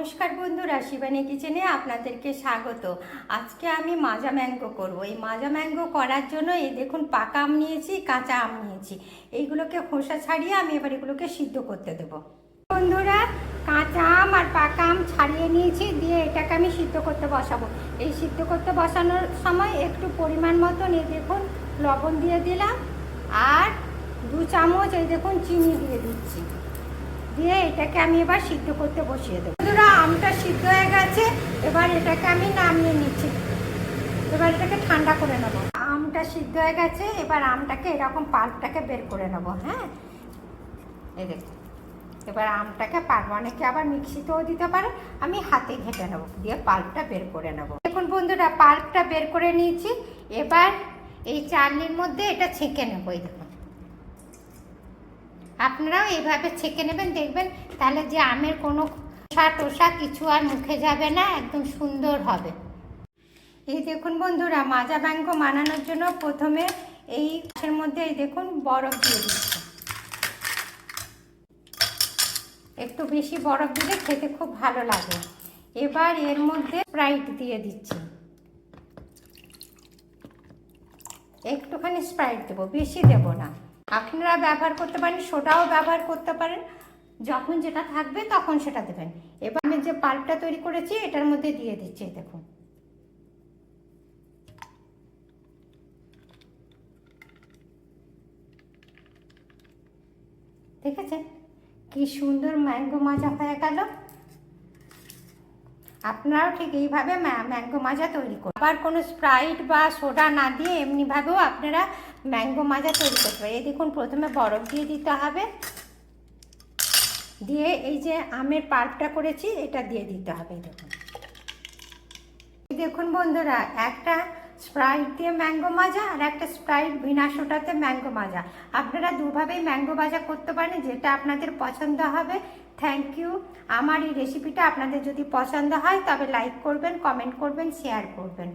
নমস্কার বন্ধুরা, শিবানী কিচেনে আপনাদেরকে স্বাগত। আজকে আমি মাজা ম্যাঙ্গো করব। এই মাজা ম্যাঙ্গো করার জন্য এই দেখুন পাকা আম নিয়েছি, কাঁচা আম নিয়েছি। এইগুলোকে খোসা ছাড়িয়ে আমি এবার এগুলোকে সিদ্ধ করতে দেবো। বন্ধুরা, কাঁচা আম আর পাকা আম ছাড়িয়ে নিয়েছি, দিয়ে এটাকে আমি সিদ্ধ করতে বসাবো। এই সিদ্ধ করতে বসানোর সময় একটু পরিমাণ মতন এই দেখুন লবণ দিয়ে দিলাম, আর 2 চামচ এই দেখুন চিনি দিয়ে দিচ্ছি। দিয়ে এটাকে আমি এবার সিদ্ধ করতে বসিয়ে দেবো। বন্ধুরা, আমটা সিদ্ধ হয়ে গেছে, এবার এটাকে আমি নামিয়ে নিচ্ছি। এবার এটাকে ঠান্ডা করে নেবো। আমটা সিদ্ধ হয়ে গেছে, এবার আমটাকে এরকম পাল্পটাকে বের করে নেবো। হ্যাঁ, এই দেখুন, এবার আমটাকে পাল্প, অনেকে আবার মিক্সিতেও দিতে পারে, আমি হাতে ঘেটে নেবো, দিয়ে পাল্পটা বের করে নেবো। দেখুন বন্ধুরা, পাল্পটা বের করে নিয়েছি। এবার এই চালনির মধ্যে এটা ছেঁকে নেবো। এই দেখুন, আপনারাও এইভাবে ছেঁকে নেবেন, দেখবেন তাহলে যে আমের কোনো খোসা টোসা কিছু আর মুখে যাবে না, একদম সুন্দর হবে। এই দেখুন বন্ধুরা, মাজা ম্যাঙ্গো বানানোর জন্য প্রথমে এই গ্লাসের মধ্যে এই দেখুন বরফ দিয়ে দিচ্ছি। একটু বেশি বরফ দিলে খেতে খুব ভালো লাগে। এবার এর মধ্যে স্প্রাইট দিয়ে দিচ্ছি। একটুখানি স্প্রাইট দেবো, বেশি দেবো না। আপনারা ব্যবহার করতে পারেন, সোডাও ব্যবহার করতে পারেন, যখন যেটা থাকবে তখন সেটা দেবেন। এবার আমি যে পাল্পটা তৈরি করেছি এটার মধ্যে দিয়ে দিচ্ছি। দেখুন, দেখেছেন কি সুন্দর ম্যাঙ্গো মাজা হয়ে গেল। আপনারাও ঠিক এইভাবে ম্যাঙ্গো মাজা তৈরি করুন। আবার কোনো স্প্রাইট বা সোডা না দিয়ে এমনিভাবেও আপনারা ম্যাঙ্গো মাজা তৈরি করতে পারেন। এই দেখুন, প্রথমে বরফ দিয়ে দিতে হবে, দিয়ে এই যে আমের পাল্পটা করেছি এটা দিয়ে দিতে হবে। দেখুন, দেখুন বন্ধুরা, একটা স্প্রাইট দিয়ে ম্যাঙ্গো মাজা আর একটা স্প্রাইট বিনা সোডাতে ম্যাঙ্গো মাজা। আপনারা দুভাবেই ম্যাঙ্গো মাজা করতে পারেন, যেটা আপনাদের পছন্দ হবে। Thank you. আমার এই রেসিপিটা আপনাদের যদি পছন্দ হয় তবে লাইক করবেন, কমেন্ট করবেন, শেয়ার করবেন।